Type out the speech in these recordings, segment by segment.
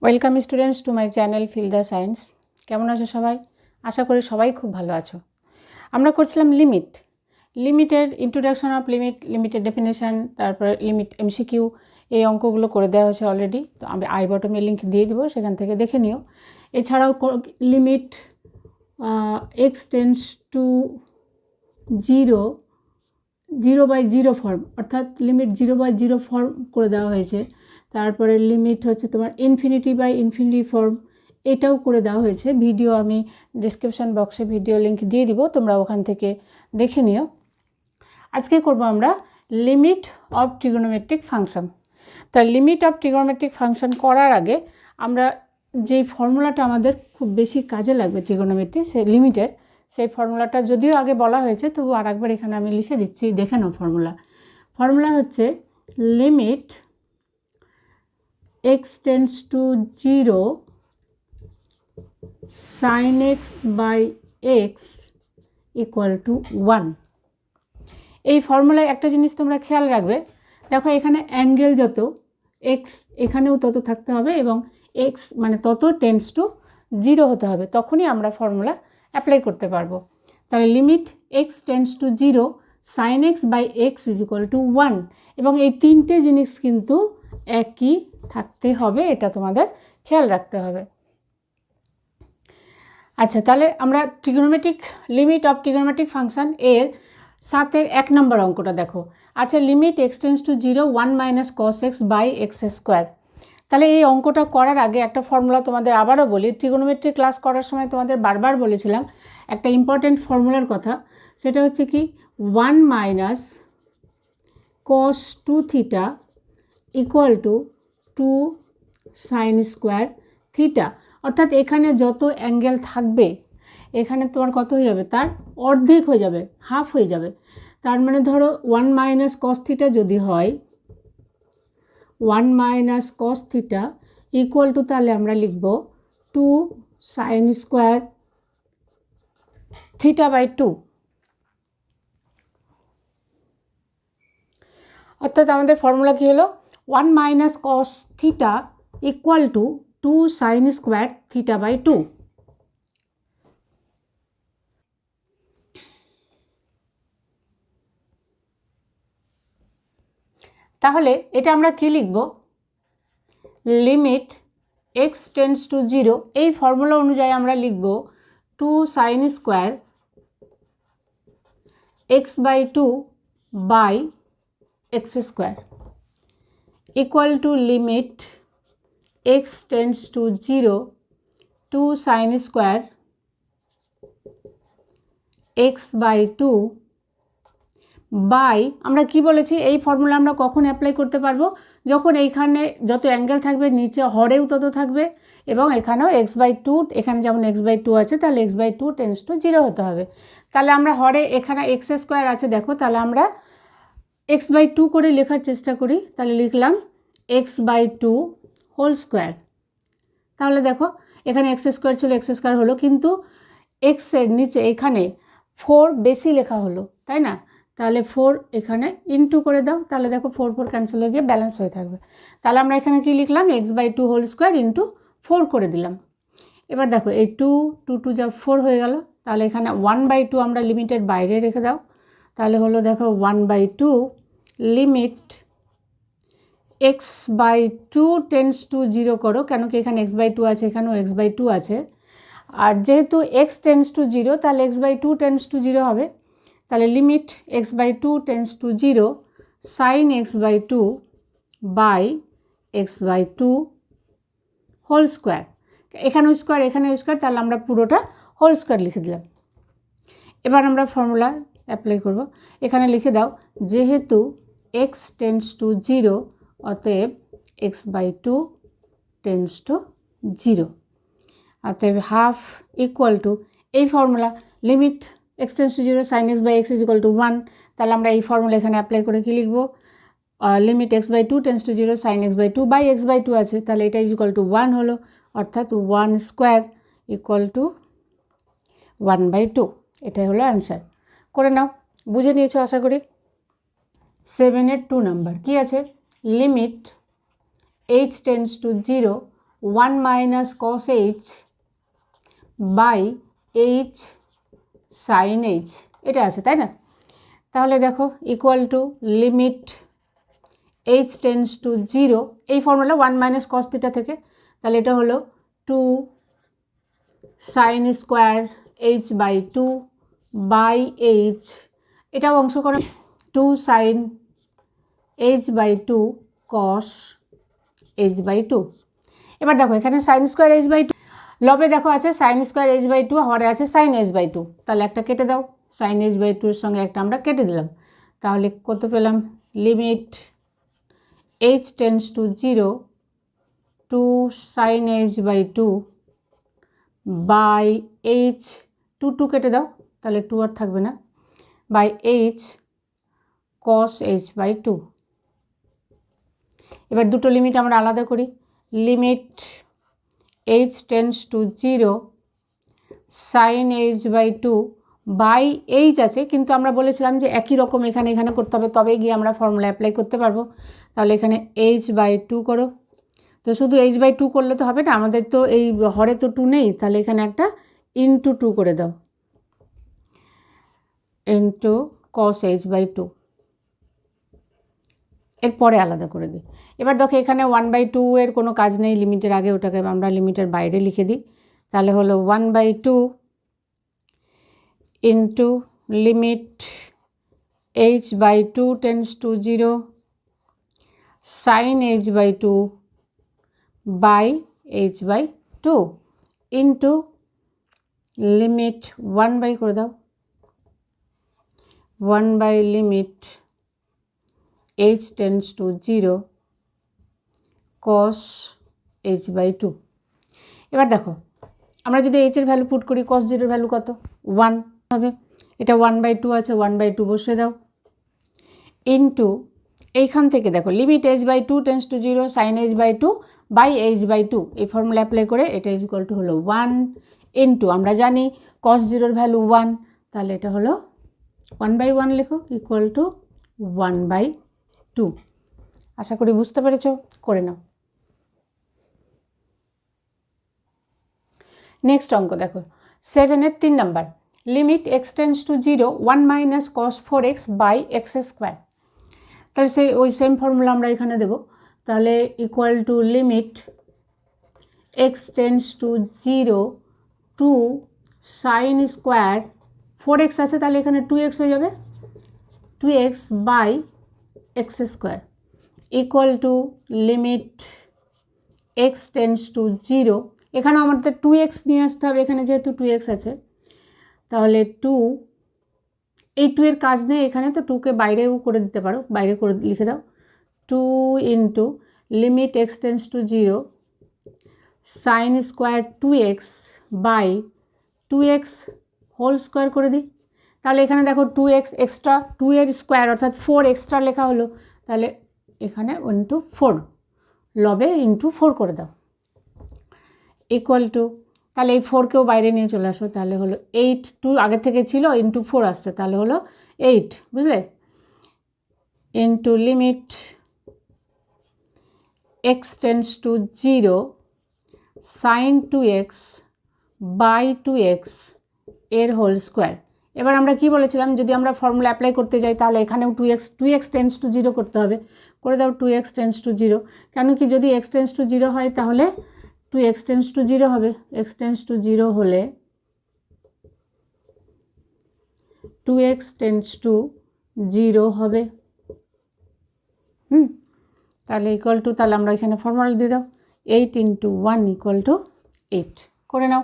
Welcome students to my channel feel the science. কেমন আছো সবাই? আশা করি সবাই খুব ভালো আছো। আমরা করছিলাম লিমিটের ইন্ট্রোডাকশন অফ লিমিটের ডেফিনেশান, তারপর লিমিট এমসিকিউ, এই অঙ্কগুলো করে দেওয়া হয়েছে অলরেডি। তো আমি আই বটমে লিঙ্ক দিয়ে দিব, সেখান থেকে দেখে নিও। এছাড়াও limit x tends to zero, 0/0 form, অর্থাৎ লিমিট 0/0 ফর্ম করে দেওয়া হয়েছে। তারপরে লিমিট হচ্ছে তোমার ইনফিনিটি ফর্ম, এটাও করে দেওয়া হয়েছে। ভিডিও আমি ডেসক্রিপশন বক্সে ভিডিও লিঙ্ক দিয়ে দিব, তোমরা ওখান থেকে দেখে নিও। আজকে করব আমরা লিমিট অফ ট্রিগোনোমেট্রিক ফাংশন। তার লিমিট অফ ট্রিগোনোমেট্রিক ফাংশন করার আগে আমরা যেই ফর্মুলাটা আমাদের খুব বেশি কাজে লাগবে ট্রিগোনোমেট্রি, সেই লিমিটের, সেই ফর্মুলাটা যদিও আগে বলা হয়েছে, তবু আর একবার এখানে আমি লিখে দিচ্ছি, দেখে নাও। ফর্মুলা হচ্ছে limit x tends to 0 sin x by x equal to 1। এই ফর্মুলায় একটা জিনিস তোমরা খেয়াল রাখবে, দেখো এখানে অ্যাঙ্গেল যত, এক্স এখানেও তত থাকতে হবে এবং এক্স মানে তত টেন্স টু 0 হতে হবে, তখনই আমরা ফর্মুলা অ্যাপ্লাই করতে পারবো। তাহলে limit x tends to 0 sin x by x is equal to 1, এবং এই তিনটে জিনিস কিন্তু একই থাকতে হবে, এটা তোমাদের খেয়াল রাখতে হবে। আচ্ছা, তাহলে আমরা লিমিট অফ ট্রিগোনোমেট্রিক ফাংশন এর 7-এর 1 নম্বর অঙ্কটা দেখো। আচ্ছা, limit x tends to 0 1 minus cos x by x square. তাহলে এই অঙ্কটা করার আগে একটা ফর্মুলা তোমাদের আবারও বলি। ট্রিগোনোমেট্রি ক্লাস করার সময় তোমাদের বারবার বলেছিলাম একটা ইম্পর্টেন্ট ফর্মুলার কথা, সেটা হচ্ছে কি 1 minus cos 2 theta equal to 2 sine square theta. অর্থাৎ এখানে যত অ্যাঙ্গেল থাকবে এখানে তোমার কত হয়ে যাবে, তার অর্ধেক হয়ে যাবে, হাফ হয়ে যাবে। তার মানে ধরো 1 মাইনাস কস থিটা যদি হয় 1 minus cos theta equal to, তাহলে আমরা লিখব 2 সাইন স্কোয়ার থিটা বাই 2। অর্থাৎ আমাদের ফর্মুলা কী হলো, 1 minus cos theta equal to 2 sine square theta by 2। তাহলে এটা আমরা কি লিখব, লিমিট এক্স টেন্স টু 0, এই ফর্মুলা অনুযায়ী আমরা লিখব 2 sine square x by 2 by x square equal to limit x tends to 0 2 sine square x by 2 by, আমরা কি বলেছি এই ফর্মুলা আমরা কখন অ্যাপ্লাই করতে পারবো, যখন এইখানে যত অ্যাঙ্গেল থাকবে নিচে হরেও তত থাকবে, এবং এখানেও এক্স বাই 2, এখানে যেমন এক্স বাই 2 আছে, তাহলে এক্স বাই 2 টেন্স টু 0 হতে হবে। তাহলে আমরা হরে এখানে এক্স স্কোয়ার আছে দেখো, তাহলে আমরা এক্স বাই 2 করে লেখার চেষ্টা করি। তাহলে লিখলাম এক্স বাই 2 হোল স্কোয়ার। তাহলে দেখো এখানে এক্স স্কোয়ার ছিল, এক্স স্কোয়ার হলো, কিন্তু এক্সের নিচে এখানে 4 বেশি লেখা হলো, তাই না? তাহলে 4 এখানে ইনটু করে দাও, তাহলে দেখো 4 4 ক্যান্সেল হয়ে গিয়ে ব্যালেন্স হয়ে থাকবে। তাহলে আমরা এখানে কি লিখলাম, x by 2 whole square into 4 করে দিলাম। এবার দেখো এই 2 2 2 যা 4 হয়ে গেল, তাহলে এখানে 1/2 আমরা লিমিটের বাইরে রেখে দাও, তাহলে হলো দেখো 1/2 limit x by 2 tends to 0 করো, কেন কি এখানে এক্স বাই 2 আছে, এখানেও এক্স বাই 2 আছে, আর যেহেতু এক্স টেন্স টু 0 তাহলে এক্স বাই 2 টেন্স টু 0 হবে। তাহলে limit x by 2 tends to 0 sine x by 2 by x by 2 whole square. এখানেও স্কোয়ার এখানেও স্কোয়ার, তাহলে আমরা পুরোটা হোল স্কোয়ার লিখে দিলাম। এবার আমরা ফর্মুলা অ্যাপ্লাই করব। এখানে লিখে দাও, যেহেতু এক্স টেন্স টু 0 অতএব এক্স বাই 2 টেন্স টু 0, অতএব হাফ ইকুয়াল টু, এই formula limit x tends to 0 sine x by x is equal to 1। তাহলে আমরা এই ফর্মুলা এখানে অ্যাপ্লাই করে কি লিখব, limit x by 2 tends to 0 sine x by 2 by x by 2 আছে, তাহলে এটা ইজ ইকুয়াল টু 1 হলো, অর্থাৎ 1 স্কোয়ার ইকুয়াল টু 1/2। এটাই হলো অ্যান্সার। করে নাও, বুঝে নিয়েছো আশা করি। 7-এর 2 নাম্বার কী আছে, limit H tends to 0 1 minus cos H by h sine h, এটা আছে তাই না? তাহলে দেখো equal to limit H tends to 0, এই ফর্মুলা 1 মাইনাস কস থিটা থেকে, তাহলে এটা হলো 2 sine square h by 2 by h, এটাও অংশ করে 2 sine h by 2 cos H by 2। এবার দেখো এখানে সাইন স্কোয়ার এইচ বাই 2, লবে দেখো আছে সাইন স্কোয়ার এইচ বাই 2, হরে আছে সাইন এইচ বাই 2, তাহলে একটা কেটে দাও, সাইন এইচ বাই 2 এর সঙ্গে একটা আমরা কেটে দিলাম, তাহলে কত পেলাম? Limit H tends to 0 2 sine h by 2 by h, 2 কেটে দাও, তাহলে 2 আর থাকবে না, by h cos H by 2। এবার দুটো লিমিট আমরা আলাদা করি, limit H tends to 0 sine h by 2 by h আছে, কিন্তু আমরা বলেছিলাম যে একই রকম এখানে করতে হবে, তবে গিয়ে আমরা ফর্মুলা অ্যাপ্লাই করতে পারবো। তাহলে এখানে এইচ বাই 2 করো, তো শুধু এইচ বাই 2 করলে তো হবে না, আমাদের তো এই হরে তো 2 নেই, তাহলে এখানে একটা ইন্টু 2 করে দাও, ইন্টু কস এইচ বাই 2, এরপরে আলাদা করে দিই। এবার দেখো এখানে 1/2 এর কোনো কাজ নেই, লিমিটের আগে ওটাকে আমরা লিমিটের বাইরে লিখে দিই, তাহলে হলো 1/2 into limit h by 2 tends to 0 sine h by 2 by h by 2 into limit 1 করে দাও, 1 limit H tends to 0 cos H by 2। এবার দেখো আমরা যদি এইচের ভ্যালু পুট করি, কস 0 এর ভ্যালু কত? 1 হবে, এটা 1/2 আছে, 1/2 বসে দাও, ইন্টু এইখান থেকে দেখো limit h by 2 tends to 0 sine h by 2 by h by 2, এই ফর্মুলা অ্যাপ্লাই করে এটা ইজ ইকুয়াল টু হলো 1 ইন্টু আমরা জানি কস 0 এর ভ্যালু 1, তাহলে এটা হলো 1/1 লেখো ইকুয়াল টু 1/2। আশা করি বুঝতে পেরেছো, করে নাও। নেক্সট অঙ্ক দেখো 7 এর 3 number, limit x tends to 0 1 minus cos 4x by x square, তাহলে সেই ওই সেম ফর্মুলা আমরা এখানে দেবো, তাহলে equal to limit x tends to 0 2 sine square 4x আছে, তাহলে এখানে 2x হয়ে যাবে, 2x by x square equal to limit x tends to 0, এখানে আমাদের 2x নিয়ে আসতে হবে, এখানে যেহেতু 2x আছে, তাহলে 2, এই 2 এর কাজ নেই এখানে, তো 2কে বাইরেও করে দিতে পারো, বাইরে করে লিখে দাও, 2 into limit x tends to 0 sine square 2x by 2x whole square করে দিই, তাহলে এখানে দেখো 2x এক্সট্রা, 2 এর স্কোয়ার অর্থাৎ 4 এক্সট্রা লেখা হলো, তাহলে এখানে ইন্টু 4, লবে ইন্টু 4 করে দাও ইকুয়াল টু, তাহলে এই 4কেও বাইরে নিয়ে চলে আসো, তাহলে হলো 8, 2 আগে থেকে ছিল ইন্টু 4 আসছে, তাহলে হলো 8, বুঝলে, into limit x tends to 0 sine 2x by 2x এর হোল স্কোয়ার। এবার আমরা কি বলেছিলাম, যদি আমরা ফর্মুলা অ্যাপ্লাই করতে যাই তাহলে এখানেও 2x টেন্স টু 0 করতে হবে, করে দাও 2x টেন্স টু 0, কেন কি যদি x টেন্স টু 0 হয় তাহলে 2x টেন্স টু 0 হবে, x টেন্স টু 0 হলে 2x টেন্স টু 0 হবে, তাহলে ইকুয়াল টু, তাহলে আমরা এখানে ফর্মুলা দিয়ে দাও 8 ইন্টু 1 ইকুয়াল টু 8, করে নাও।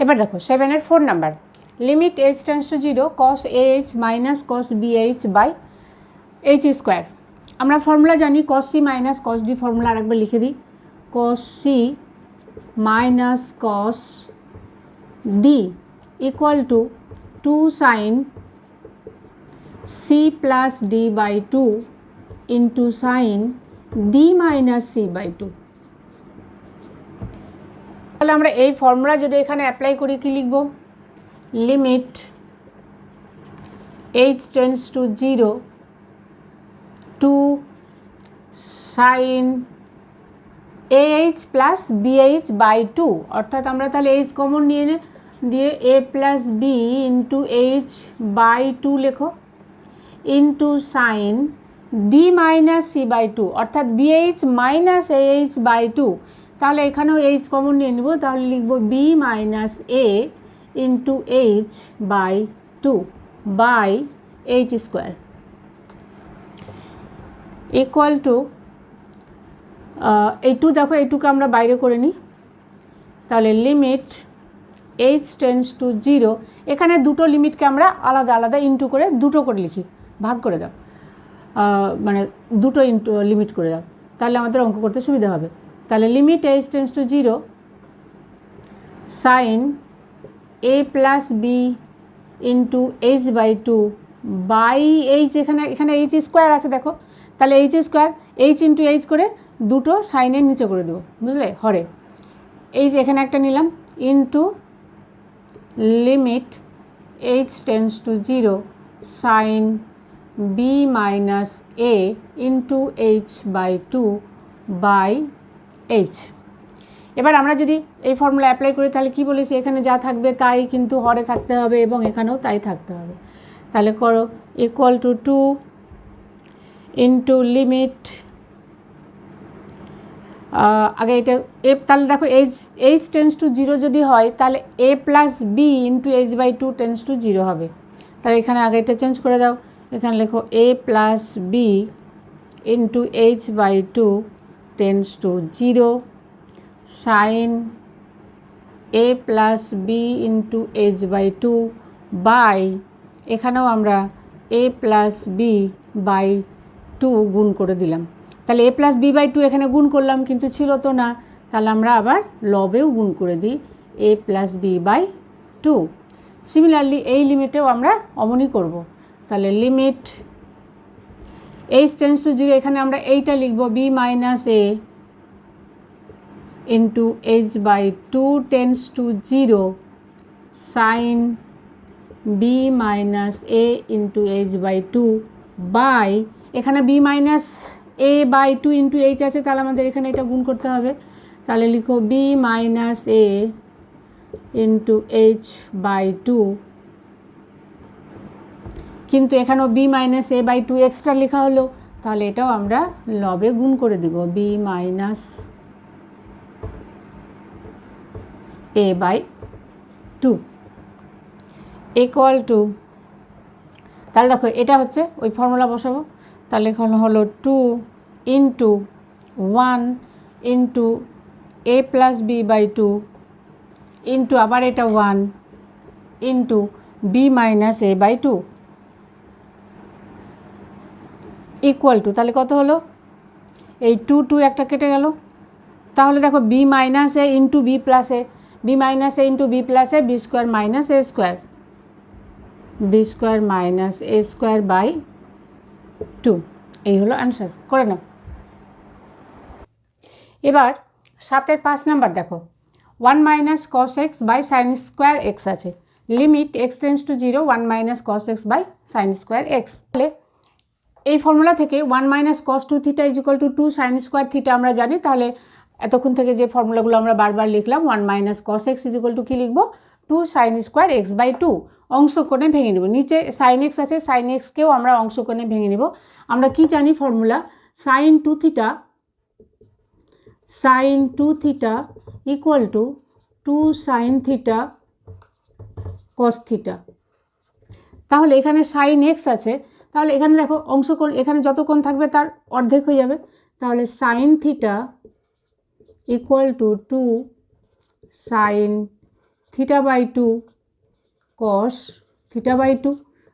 এবার দেখো 7-এর 4 number, limit H tends to 0 cos AH minus cos BH by h square, আমরা ফর্মুলা জানি cos c minus cos d, formula আরেকবার লিখে দিই, cos c minus cos d equal to 2 sine c plus d by 2 into sine D minus C by 2। তাহলে আমরা এই formula যদি এখানে অ্যাপ্লাই করি কি লিখব, limit H tends to 0 2 sine AH plus BH by 2, অর্থাৎ আমরা তাহলে এইচ কমন নিয়ে দিয়ে A plus B into H by 2 লেখো, into sine D minus C by 2, অর্থাৎ BH মাইনাস AH বাই 2। তাহলে এখানেও এইচ কমন নিয়ে নেব, তাহলে লিখব B minus A into H by 2 by h square equal to এই 2 দেখো, এই 2কে আমরা বাইরে করে নিই, তাহলে লিমিট এইচ টেন্স টু 0, এখানে দুটো লিমিটকে আমরা আলাদা আলাদা ইন্টু করে দুটো করে লিখি, ভাগ করে দাও, মানে দুটো ইন্টু লিমিট করে দাও, তাহলে আমাদের অঙ্ক করতে সুবিধা হবে। তাহলে limit H tends to 0 sine A plus B into H by 2 by h, এখানে এইচ স্কোয়ার আছে দেখো, তাহলে h square h into h করে দুটো সাইনের নিচে করে দেবো, বুঝলে, হরে এইচ এখানে একটা নিলাম, into limit H tends to 0 sine B minus A into H by 2 by h. এবার আমরা যদি এই ফর্মুলা অ্যাপ্লাই করি তাহলে কি বলেছি, এখানে যা থাকবে তাই কিন্তু হরে থাকতে হবে এবং এখানেও তাই থাকতে হবে। তাহলে করো ইকুয়াল টু 2 ইন্টু লিমিট, আগে এটা এ, তাহলে দেখো এইচ টেন্স টু 0 যদি হয় তাহলে A plus B into H by 2 tends to 0 হবে। তাহলে এখানে আগে এটা চেঞ্জ করে দাও, এখানে লেখো A plus B into H by 2 tends to 0 sine A plus B into H by 2 by, এখানেও আমরা এ প্লাস বি বাই 2 গুণ করে দিলাম। তাহলে এ প্লাস বি বাই 2 এখানে গুণ করলাম কিন্তু ছিল তো না, তাহলে আমরা আবার লবেও গুণ করে দিই এ প্লাস বি বাই 2। সিমিলারলি এই লিমিটেও আমরা অমনি করব। তাহলে লিমিট এইচ টেন্স টু 0, এখানে আমরা এইটা লিখব B minus A into H by 2 tends to 0 sine B minus A into H by 2 by, এখানে B minus A by 2 into H আছে, তাহলে আমাদের এখানে এটা গুণ করতে হবে, তাহলে লিখো B minus A into H by 2, কিন্তু এখানেও B minus A by 2 extra লেখা হলো, তাহলে এটাও আমরা লবে গুণ করে দেব B minus A by 2 equal to, তাহলে দেখো এটা হচ্ছে ওই ফর্মুলা বসাবো, তাহলে এখানে হলো 2 into 1 into a plus b by 2 into আবার এটা 1 into b minus A by 2 equal to, তাহলে কত হলো, এই 2 একটা কেটে গেল, তাহলে দেখো b minus A into b plus a, b minus A into b plus a, b square minus a square, b square minus a square by 2, এই হলো অ্যান্সার। করে নাও। এবার 7-এর 5 নাম্বার দেখো, 1 minus cos x by sine square x আছে, limit x tends to 0 1 minus cos x by sine square x. তাহলে এই formula থেকে 1 minus cos 2 theta is equal to 2 sine square theta আমরা জানি, তাহলে এতক্ষণ থেকে যে ফর্মুলাগুলো আমরা বারবার লিখলাম 1 minus cos x is equal to কী লিখবো, 2 সাইন স্কোয়ার এক্স বাই 2, অংশকোণে ভেঙে নেব, নিচে সাইন এক্স আছে, সাইন এক্সকেও আমরা অংশকোণে ভেঙে নেব। আমরা কি জানি formula, sine 2 theta equal to 2 sine theta cos theta. তাহলে এখানে সাইন এক্স আছে, তাহলে এখানে দেখো অংশকোণ, এখানে যত কোণ থাকবে তার অর্ধেক হয়ে যাবে, তাহলে sine theta equal to 2 sine theta by 2 cos theta by 2।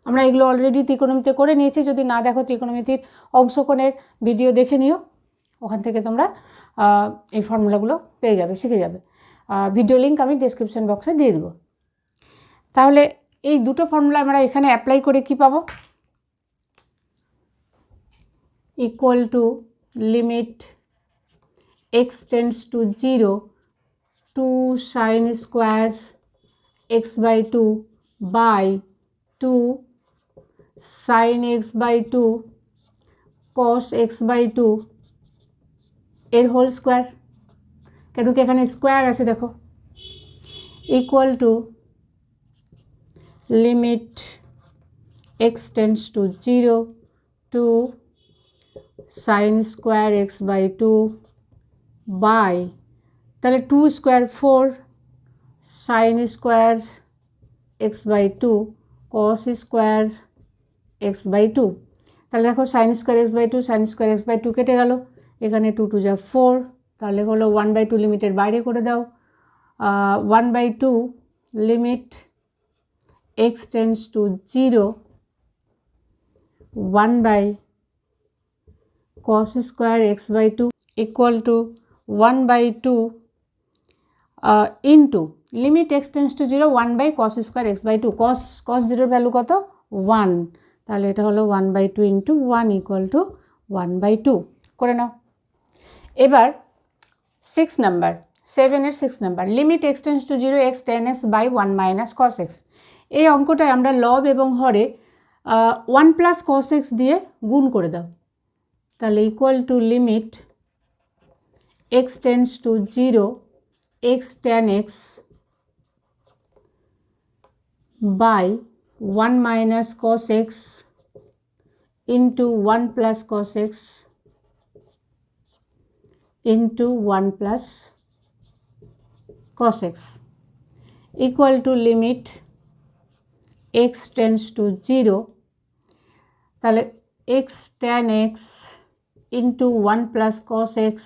আমরা এগুলো অলরেডি ত্রিকোণমিতিতে করে নিয়েছি, যদি না দেখো ত্রিকোণমিতির অংশকোণের ভিডিও দেখে নিও, ওখান থেকে তোমরা এই ফর্মুলাগুলো পেয়ে যাবে, শিখে যাবে। ভিডিও লিঙ্ক আমি ডেসক্রিপশন বক্সে দিয়ে দেবো। তাহলে এই দুটো ফর্মুলা আমরা এখানে অ্যাপ্লাই করে কি পাবো, equal to limit x tends to 0 2 sine square x by 2 by 2 sine x by 2 cos x by 2 এর হোল স্কোয়ার, কেন কি এখানে স্কোয়ার আছে দেখো, equal to limit x tends to 0 two sine square x by 2 by, তাহলে 2 square 4 sine square x by 2 cos square x by 2। তাহলে দেখো sine square x by 2 sine square x by 2 কেটে গেল, এখানে 2 2 যা 4, তাহলে হলো 1/2 লিমিটের বাইরে করে দাও, 1/2 limit x tends to 0 1 by cos square x by 2 equal to 1/2 into limit x tends to 0 1 by cos square x by 2, cos 0 value কত 1, তাহলে এটা হলো 1/2 ইন্টু 1 ইকুয়াল টু 1/2 করে নাও। এবার 6 নাম্বার, 7-এর 6 number, limit x tends to 0 x tan x by 1 minus cos x। এই অঙ্কটায় আমরা লব এবং হরে 1 প্লাস cos x দিয়ে গুণ করে দাও, তাহলে equal to limit x tends to 0 x tan x by 1 minus cos x into 1 plus cos x into 1 plus cos x equal to limit x tends to 0, তাহলে x tan x into 1 plus cos x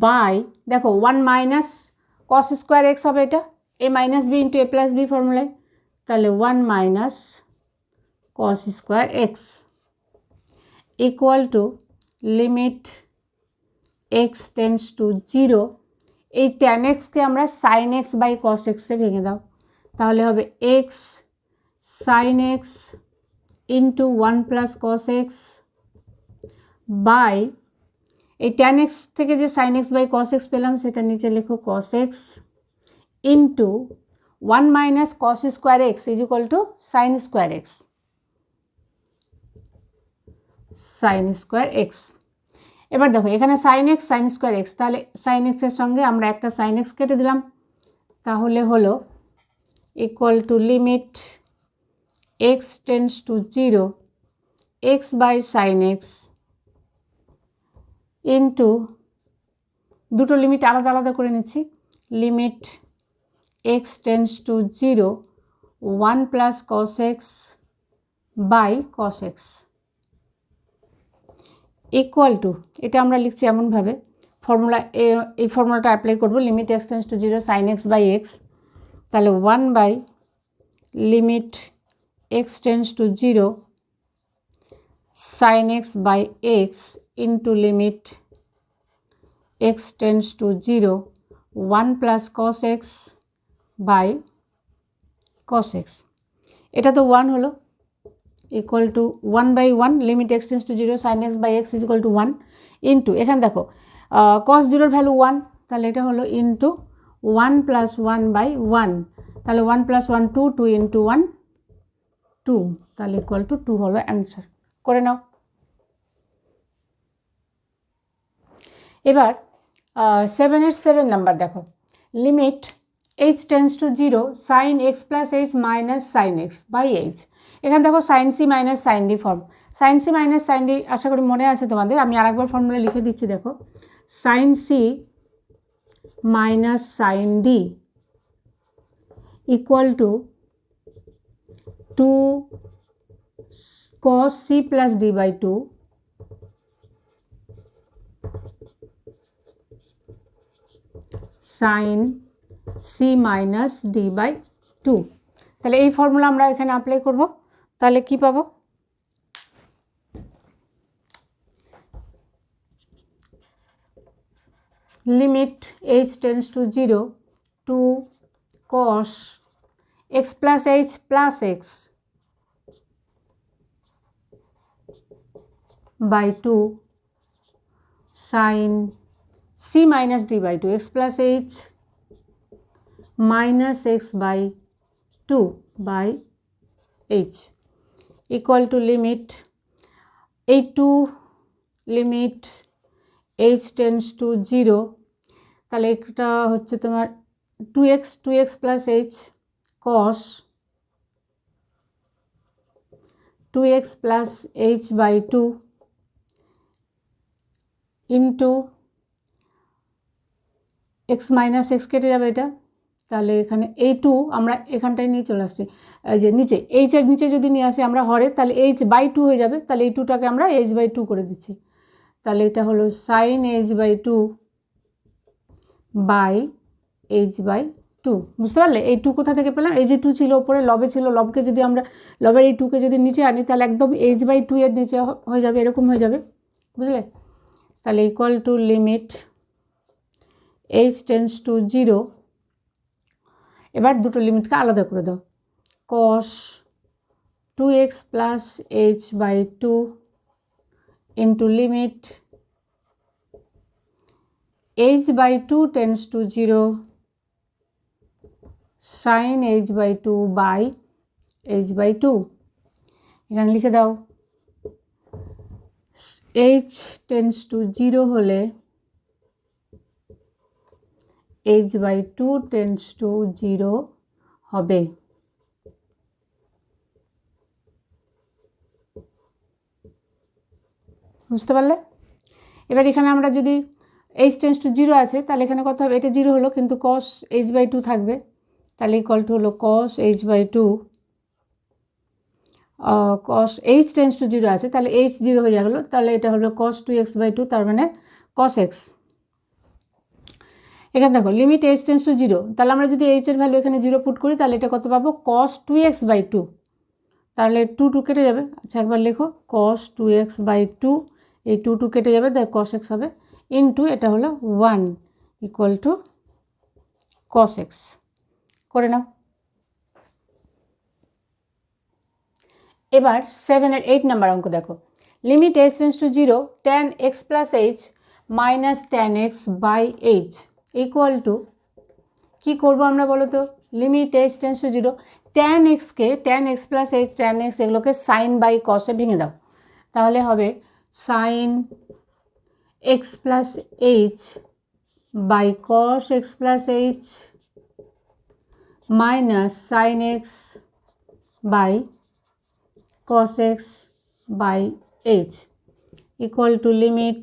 by, দেখো 1 minus cos square x হবে, এটা a minus b into a plus b ফর্মুলায়, তাহলে 1 minus cos square x equal to limit x tends to 0, এই tan x কে আমরা sin x by cos x এ ভেঙে দাও, তাহলে হবে x sin x into 1 plus cos x by, এই tan x থেকে যে sin x by cos x পেলাম সেটা নিচে লেখো cos x into 1 minus cos square x is equal to sin square x, sin square x। এবার দেখো এখানে sin x sin square x, তাহলে sin x এর সঙ্গে আমরা একটা sin x কেটে দিলাম, তাহলে হলো equal to limit x tends to 0 x by sin x into, দুটো লিমিট আলাদা আলাদা করে নিচ্ছি, limit x tends to 0 1 plus cos x by cos x equal to, এটা আমরা লিখছি এমনভাবে, ফর্মুলা এই ফর্মুলাটা অ্যাপ্লাই করব, limit x tends to 0 sin x by x, তাহলে 1 by limit x tends to 0 sin x by x into limit x tends to 0 1 plus cos x by cos x, এটা তো 1 হলো, equal to 1/1 limit x tends to 0 sin x by x is equal to 1 into, এখানে দেখো cos 0 value 1, তাহলে এটা হলো into 1 plus 1/1, তাহলে 1 plus 1 2, 2 into 1 2, তাহলে ইকুয়াল টু 2 হলো অ্যান্সার, করে নাও। এবার 7-এর 7 নাম্বার দেখো, limit h tends to 0 sin x plus h minus sin x by h, এখানে দেখো sin c minus sin d form, sin c minus sin d আশা করি মনে আছে তোমাদের, আমি আরেকবার ফর্মুলা লিখে দিচ্ছি, দেখো sin c minus sin d equal to 2 cos c plus d by 2 sin c minus d by 2, তাহলে এই ফর্মুলা আমরা এখানে অ্যাপ্লাই করব, তাহলে কি পাবো, limit h tends to 0 2 cos x plus h plus x by 2 sin c minus d by 2 x plus h minus x by 2 by h equal to limit এই 2 limit H tends to zero, তাহলে এটা হচ্ছে তোমার 2x plus h cos 2x plus H by 2 into x minus x কেটে যাবে এটা, তাহলে এখানে এই 2 আমরা এখানটায় নিয়ে চলে আসছি, এই যে নিচে এইচের নিচে যদি নিয়ে আসি আমরা হরে, তাহলে এইচ বাই 2 হয়ে যাবে, তাহলে এই 2টাকে আমরা এইচ বাই 2 করে দিচ্ছি, তাহলে এটা হলো sine h by 2 by h by 2। বুঝতে পারলে এই 2 কোথা থেকে পেলাম, এই যে 2 ছিল ওপরে লবে ছিল, লবকে যদি আমরা লবের এই 2কে যদি নিচে আনি তাহলে একদম এইচ বাই 2 এর নিচে হয়ে যাবে, এরকম হয়ে যাবে, বুঝলে। তাহলে equal to limit H tends to zero, এবার দুটো লিমিটকে আলাদা করে দাও, cos 2x plus H by 2 into limit h by 2 tends to zero sine h by 2 by h by 2। এখানে লিখে দাও এইচ টেন্স টু জিরো হলে h by 2 tends to zero হবে। বুঝতে পারলে? এবার এখানে আমরা যদি এইচ টেন্স টু জিরো আছে তাহলে এখানে কত হবে, এটা জিরো হলো কিন্তু কস এইচ বাই 2 থাকবে, তাহলে ইকুয়াল টু হলো cos H by 2, cos H tends to zero আছে তাহলে এইচ জিরো হয়ে গেলো, তাহলে এটা হলো কস 2x বাই 2, তার মানে কস এক্স। এখানে দেখো limit H tends to zero, তাহলে আমরা যদি এইচের ভ্যালু এখানে জিরো পুট করি তাহলে এটা কত পাবো, কস 2x বাই 2, তাহলে 2 কেটে যাবে। আচ্ছা একবার লেখো কস 2x বাই 2, এই 2 কেটে যাবে, তাই কস এক্স হবে, ইন্টু এটা হলো 1 ইকুয়াল টু কস এক্স। করে নাও। এবার 7 এর 8 নাম্বার অঙ্ক দেখো, limit H tends to zero tan x plus H minus tan x by H equal to, কী করবো আমরা বলো তো, limit H tends to zero tan xকে tan x plus H tan x এগুলোকে সাইন বাই কসে ভেঙে দাও, তাহলে হবে sine x plus H by cos x plus H minus sine x by cos x by h equal to limit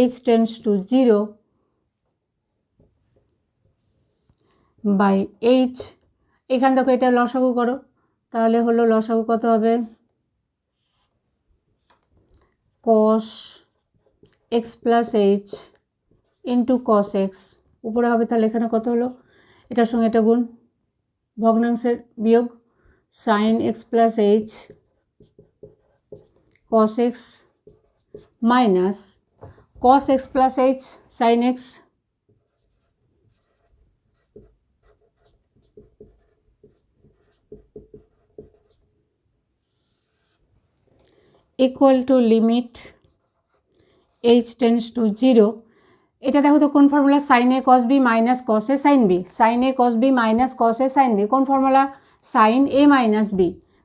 h tends to 0 by h। এখানে দেখো এটা লসাগু করো, তাহলে হলো লসাগু কত হবে, cos x plus h into cos x উপরে হবে, তাহলে এখানে কত হলো, এটার সঙ্গে এটা গুণ, ভগ্নাংশের বিয়োগ, sin x plus h cos x minus cos x plus h sin x equal to limit h tends to 0। এটা দেখো তো কোন formula, sin a cos b minus cos a sin b, sin a cos b minus cos a sin b কোন formula, sin a minus b,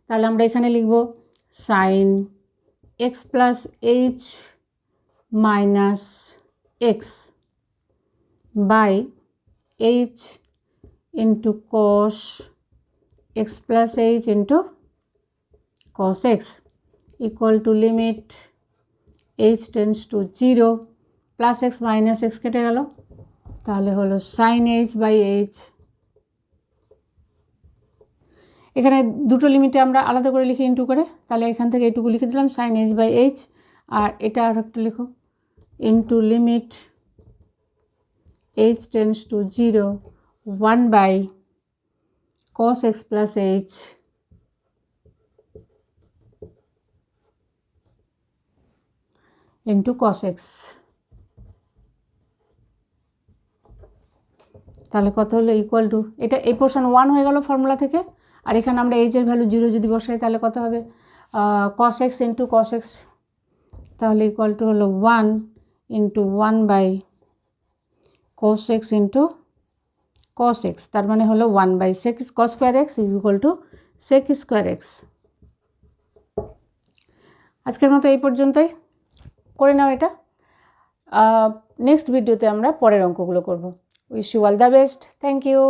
তাহলে আমরা এখানে লিখব sin x plus h minus x by h into cos x plus h into cos x equal to limit h tends to 0 plus x minus x কেটে গেল, তাহলে হলো sin h by h। এখানে দুটো লিমিটে আমরা আলাদা করে লিখি ইন্টু করে, তাহলে এখান থেকে এইটুকু লিখে দিলাম sin h বাই h, আর এটা আর একটা লিখো into limit h tends to 0 1 by cos x plus h into cos x। তাহলে কত হলো, ইকুয়াল টু, এটা এই পোর্শন 1 হয়ে গেল ফর্মুলা থেকে, আর এখানে আমরা এইচের ভ্যালু 0 যদি বসাই তাহলে কত হবে, cos x into cos x, তাহলে ইকুয়াল টু হলো 1 into 1 by cos x into cos x, তার মানে হলো 1 by sec cos square x is equal to sec square x। আজকের মতো এই পর্যন্তই, করে নাও এটা। নেক্সট ভিডিওতে আমরা পরের অঙ্কগুলো করব। Wish you all the best. Thank you.